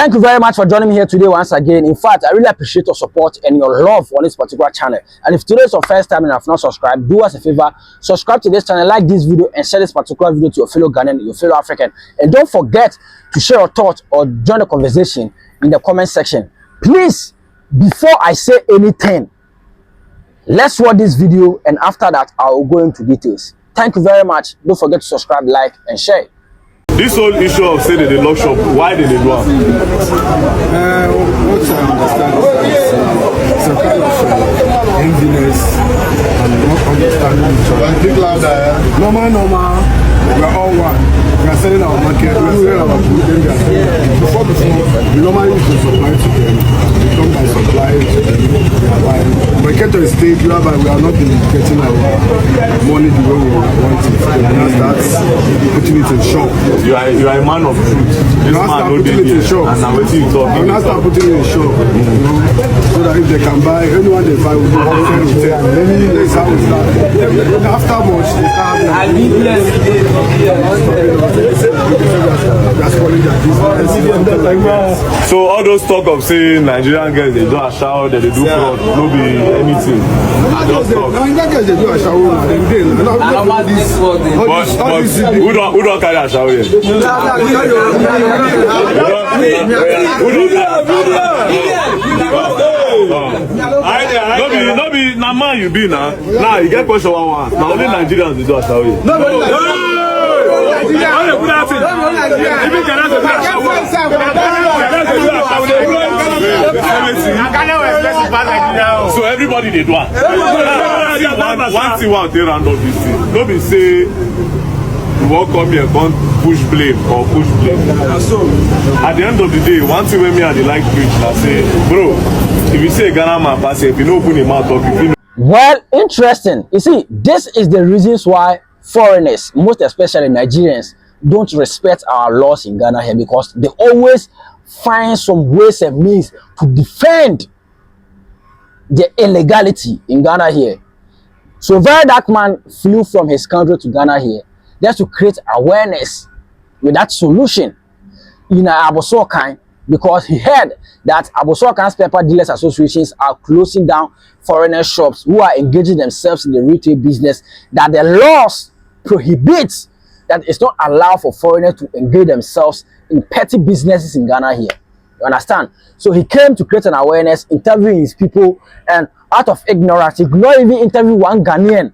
Thank you very much for joining me here today once again. In fact, I really appreciate your support and your love on this particular channel. And if today is your first time and have not subscribed, do us a favor, subscribe to this channel, like this video, and share this particular video to your fellow Ghanaian, your fellow African. And don't forget to share your thoughts or join the conversation in the comment section. Please, before I say anything, let's watch this video, and after that, I will go into details. Thank you very much. Don't forget to subscribe, like, and share. This whole issue of saying that they lock shop, why did they do it? What I understand is it's a kind of enviness and not understanding each other. Normal, we are all one. We are selling our market, we are selling our food, then we are selling our food. Before, we normally used to supply to them. We come by supply to them, we are buying. When we get to a stage whereby we are not getting our money the way we want it, then we start putting it in shop. You are a man of truth. This man no dey here, and now what you talk. I will not start putting it in shop, so that if they can buy, anyone they buy will be fair with them. That's how we start. After much, they start so all those talk of saying Nigerian girls they do a shower, that they do fraud, no be anything. Just talk. Nigerian girls they do a shower, But who don't carry a shower here? No be na man you be now. Now you get question one. Now only Nigerians they do a shower here. So everybody they do one thing they round up this thing. Don't be say you won't come here and push blame or push blame. At the end of the day, one thing when me and the like preach, I say, bro, if you say Ghana man pass if you don't open your mouth talk, if you know. Well, interesting. You see, this is the reasons why foreigners, most especially Nigerians, don't respect our laws in Ghana here, because they always find some ways and means to defend the illegality in Ghana here. So very dark man flew from his country to Ghana here just to create awareness with that solution in Abosokan, because he heard that Abosokan's paper dealers associations are closing down foreigner shops who are engaging themselves in the retail business, that the laws prohibits that it's not allowed for foreigners to engage themselves in petty businesses in Ghana here. You understand? So he came to create an awareness, interviewing his people, and out of ignorance, he could not even interview one Ghanaian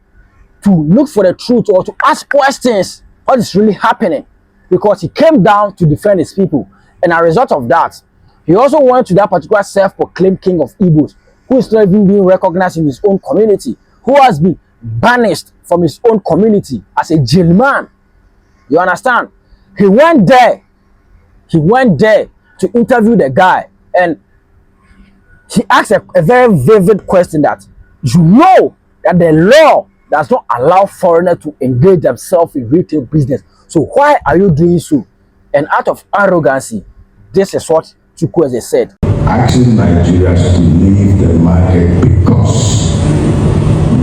to look for the truth or to ask questions what is really happening, because he came down to defend his people. And as a result of that, he also went to that particular self-proclaimed king of Igbos, who is not even being recognized in his own community, who has been banished from his own community as a jail man. You understand? He went there to interview the guy, and he asked a very vivid question that you know that the law does not allow foreigners to engage themselves in retail business. So why are you doing so? And out of arrogancy, this is what Chukwueze said. Asking Nigerians to leave the market because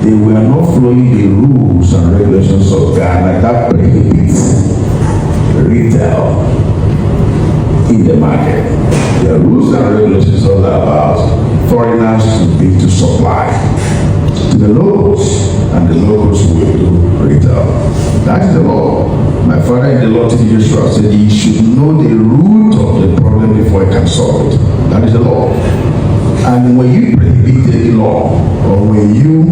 they were not following the rules and regulations of Ghana that prohibits retail in the market. The rules and regulations are about foreigners to supply to the locals, and the locals will do retail. That is the law. My father in the law, T.D. Joshua, said he should know the root of the problem before he can solve it. That is the law. And when you prohibit any law, or when you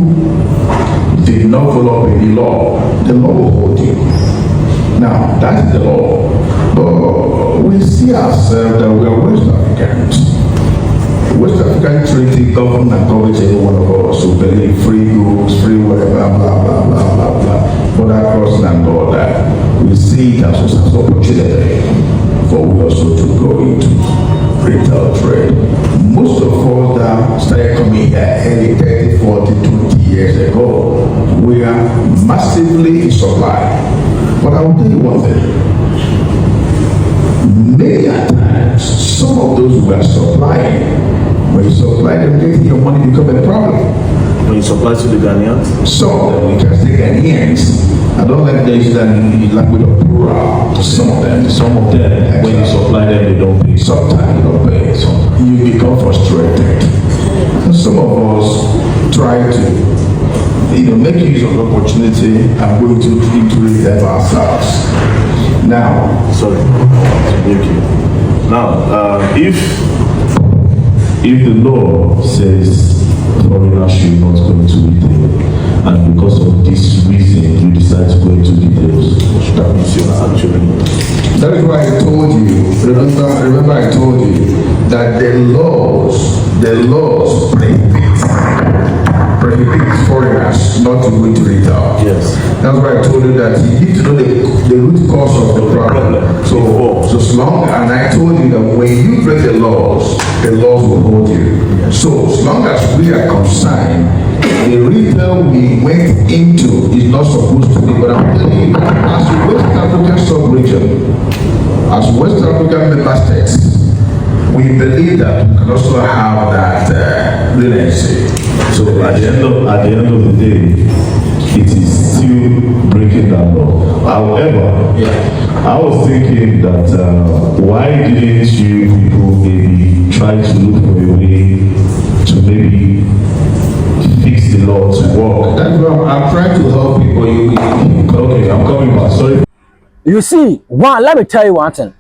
did not follow any law, the law will hold you. Now, that is the law. But we see ourselves that we are West Africans. West African treaty government and coverage every one of us who believe free goods, free whatever, blah, blah, blah, blah, blah. But across and all that, we see it as an opportunity for we also to go into retail trade. Most of us that started coming here early 30, 40, 20 years ago, we are massively in supply. But I will tell you one thing. Many times, some of those who are supplying, when you supply them, getting your money become a problem. When you supply to the Ghanaians? Some of them, we can say Ghanaians. I don't like the issue that you like with a plural. Some of them, when you supply them, they don't pay. Sometimes, become frustrated. And some of us try to, make use of the opportunity and go into it ourselves. Now, Sorry. Thank you. Now, if the law says foreigners should not go into retail, and because of this reason you decide to go into details, that means you're actually. that is why I told you, remember I told you that the laws prohibit foreigners not to go into retail. Yes. That's why I told you that you need to know the root cause of the problem. So as long, and I told you that when you break the laws will hold you. So as long as we are concerned, the retail we went into is not supposed to be, but I'm telling you, as a West African sub-region, as West African member states, we believe that we can also have that leniency. So at the end of the day, it is still breaking that law. However, I was thinking that why didn't you people maybe try to look for a way to maybe fix the law to work? That's why I'm trying to help people. Okay, I'm coming back. Sorry. You see, let me tell you one thing.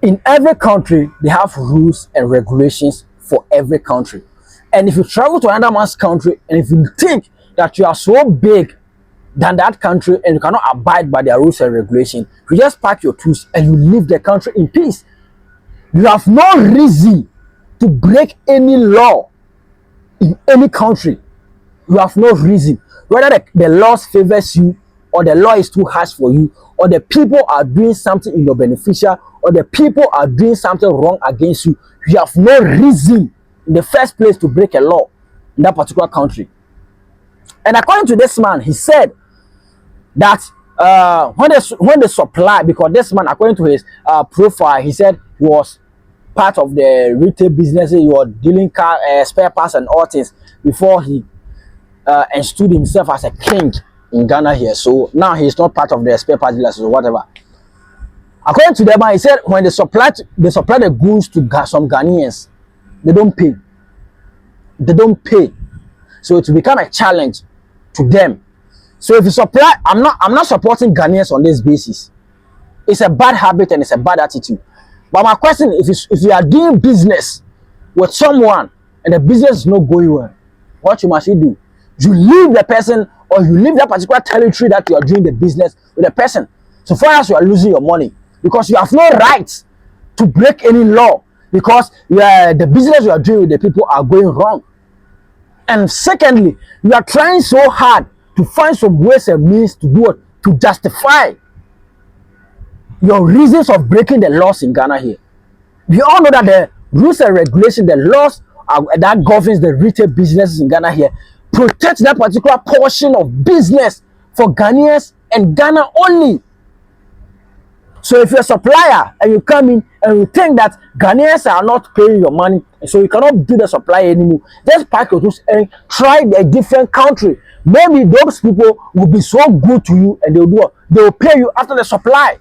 In every country, they have rules and regulations for every country. And if you travel to another man's country, and if you think that you are so big than that country and you cannot abide by their rules and regulations, you just pack your tools and you leave the country in peace. You have no reason to break any law in any country. You have no reason. Whether the law favors you, or the law is too harsh for you, or the people are doing something in your beneficial, or the people are doing something wrong against you, you have no reason in the first place to break a law in that particular country. And according to this man, he said that when they supply, because this man, according to his profile, he said he was part of the retail business. He was dealing car spare parts and all things before he installed himself as a king in Ghana here. So now he's not part of the spare parts dealers or whatever. According to them, he said when they supply the goods to some Ghanaians, they don't pay. They don't pay. So it will become a challenge to them. So if you supply, I'm not supporting Ghanaians on this basis. It's a bad habit and it's a bad attitude. But my question, if you are doing business with someone and the business is not going well, what you must do? You leave the person, or you leave that particular territory that you are doing the business with the person. So far as you are losing your money, because you have no right to break any law, because the business you are doing with the people are going wrong. And secondly, you are trying so hard to find some ways and means to do it, to justify your reasons of breaking the laws in Ghana here. We all know that the rules and regulations, the laws that governs the retail businesses in Ghana here, protect that particular portion of business for Ghanaians and Ghana only. So if you're a supplier and you come in and you think that Ghanaians are not paying your money, so you cannot do the supply anymore, just pack your tools and try a different country. Maybe those people will be so good to you and they will pay you after the supply.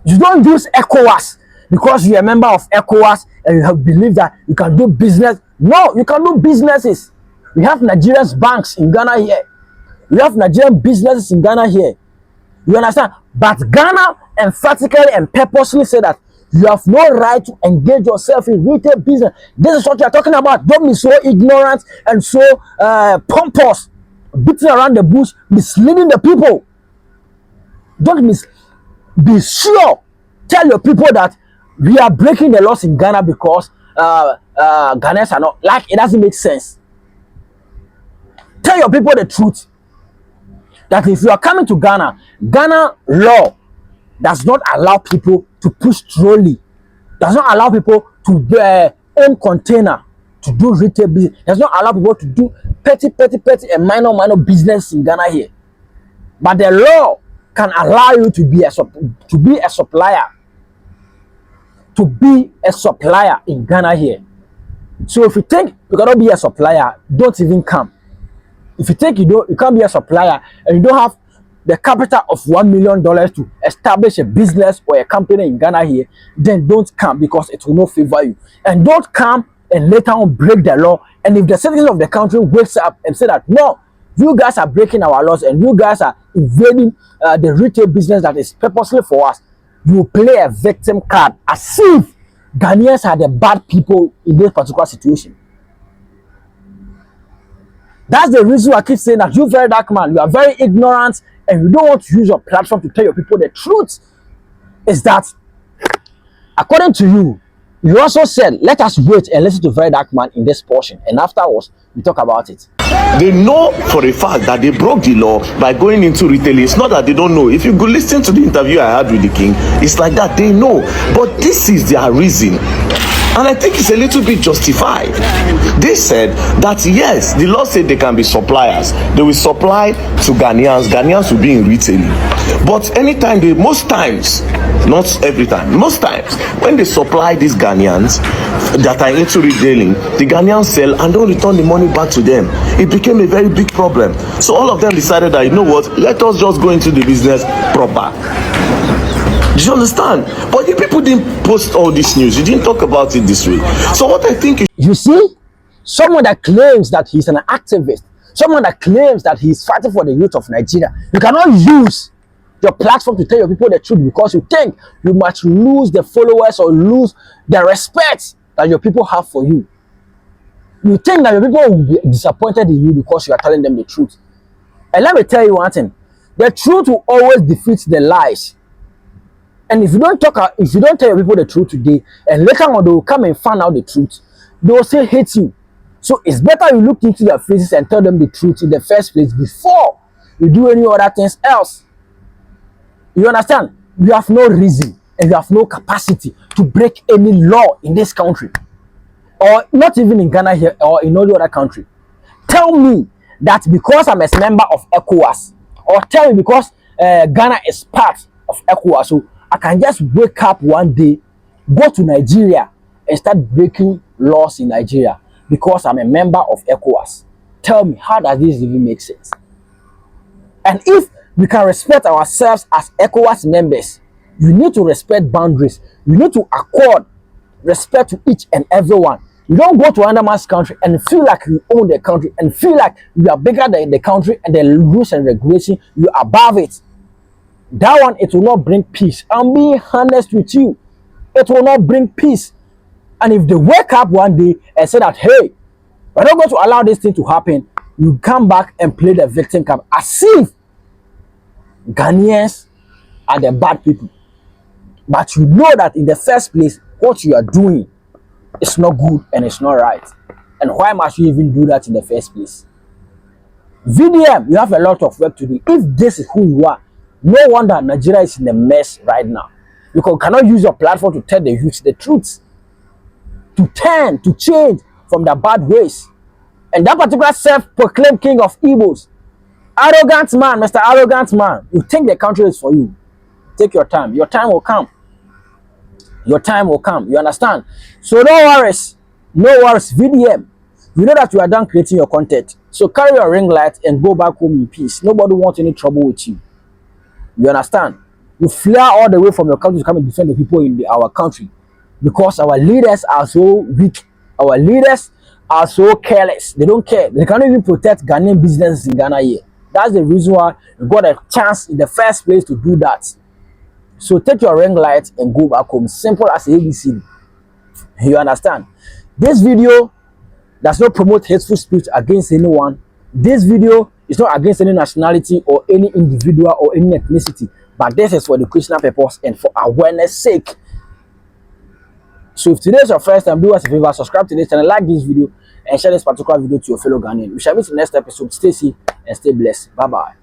You don't use ECOWAS because you're a member of ECOWAS and you have believed that you can do business. No, you can do businesses. We have Nigerian banks in Ghana here. We have Nigerian businesses in Ghana here. You understand? But Ghana emphatically and purposely say that you have no right to engage yourself in retail business. This is what you are talking about. Don't be so ignorant and so pompous, beating around the bush, misleading the people. Don't be sure. Tell your people that we are breaking the laws in Ghana because Ghanaians are not, like, it doesn't make sense. Tell your people the truth. That if you are coming to Ghana, Ghana law does not allow people to push trolley, does not allow people to own container, to do retail business, does not allow people to do petty and minor business in Ghana here. But the law can allow you to be a supplier, in Ghana here. So if you think you cannot be a supplier, don't even come. If you think you can't be a supplier and you don't have the capital of $1 million to establish a business or a company in Ghana here, then don't come, because it will not favor you. And don't come and later on break the law. And if the citizens of the country wakes up and say that, no, you guys are breaking our laws and you guys are invading the retail business that is purposely for us, you play a victim card as if Ghanaians are the bad people in this particular situation. That's the reason I keep saying that you very dark man, you are very ignorant and you don't want to use your platform to tell your people the truth. Is that, according to you, you also said, let us wait and listen to very dark man in this portion, and afterwards we talk about it. They know for a fact that they broke the law by going into retail. It's not that they don't know. If you go listen to the interview I had with the king, it's like that. They know, but this is their reason. And I think it's a little bit justified. They said that yes, the law said they can be suppliers. They will supply to Ghanaians. Ghanaians will be in retailing. But anytime most times, not every time, most times, when they supply these Ghanaians that are into retailing, the Ghanaians sell and don't return the money back to them. It became a very big problem. So all of them decided that, you know what, let us just go into the business proper. Do you understand? But the people didn't post all this news. You didn't talk about it this way. So what I think is, you see, someone that claims that he's an activist, someone that claims that he's fighting for the youth of Nigeria, you cannot use your platform to tell your people the truth because you think you might lose the followers or lose the respect that your people have for you. You think that your people will be disappointed in you because you are telling them the truth. And let me tell you one thing, the truth will always defeat the lies. And if you don't tell your people the truth today, and later on they will come and find out the truth, they will still hate you. So it's better you look into their faces and tell them the truth in the first place before you do any other things else. You understand? You have no reason and you have no capacity to break any law in this country, or not even in Ghana here or in any other country. Tell me that because I'm a member of ECOWAS, or tell me because Ghana is part of ECOWAS, so I can just wake up one day, go to Nigeria and start breaking laws in Nigeria because I'm a member of ECOWAS. Tell me, how does this even make sense? And if we can respect ourselves as ECOWAS members, you need to respect boundaries. You need to accord respect to each and everyone. You don't go to another man's country and feel like you own the country and feel like you are bigger than the country and the rules and regulations, you are above it. That one, it will not bring peace. I'm being honest with you. It will not bring peace. And if they wake up one day and say that, hey, we're not going to allow this thing to happen, you come back and play the victim card as if Ghanaians are the bad people. But you know that in the first place, what you are doing is not good and it's not right. And why must you even do that in the first place? VDM, you have a lot of work to do. If this is who you are, no wonder Nigeria is in a mess right now. Because you cannot use your platform to tell the youth the truth, to turn, to change from their bad ways. And that particular self-proclaimed king of Igbos, arrogant man, Mr. Arrogant Man, you think the country is for you. Take your time. Your time will come. Your time will come. You understand? So no worries. No worries. VDM, you know that you are done creating your content. So carry your ring light and go back home in peace. Nobody wants any trouble with you. You understand? You fly all the way from your country to come and defend the people in our country because our leaders are so weak. Our leaders are so careless. They don't care. They cannot even protect Ghanaian businesses in Ghana here. That's the reason why you got a chance in the first place to do that. So take your ring light and go back home. Simple as ABC. You understand? This video does not promote hateful speech against anyone. This video is not against any nationality or any individual or any ethnicity, but this is for educational purpose and for awareness sake. So if today is your first time, do us a favor, subscribe to this channel, like this video, and share this particular video to your fellow Ghanaians. We shall meet in the next episode. Stay safe and stay blessed. Bye bye.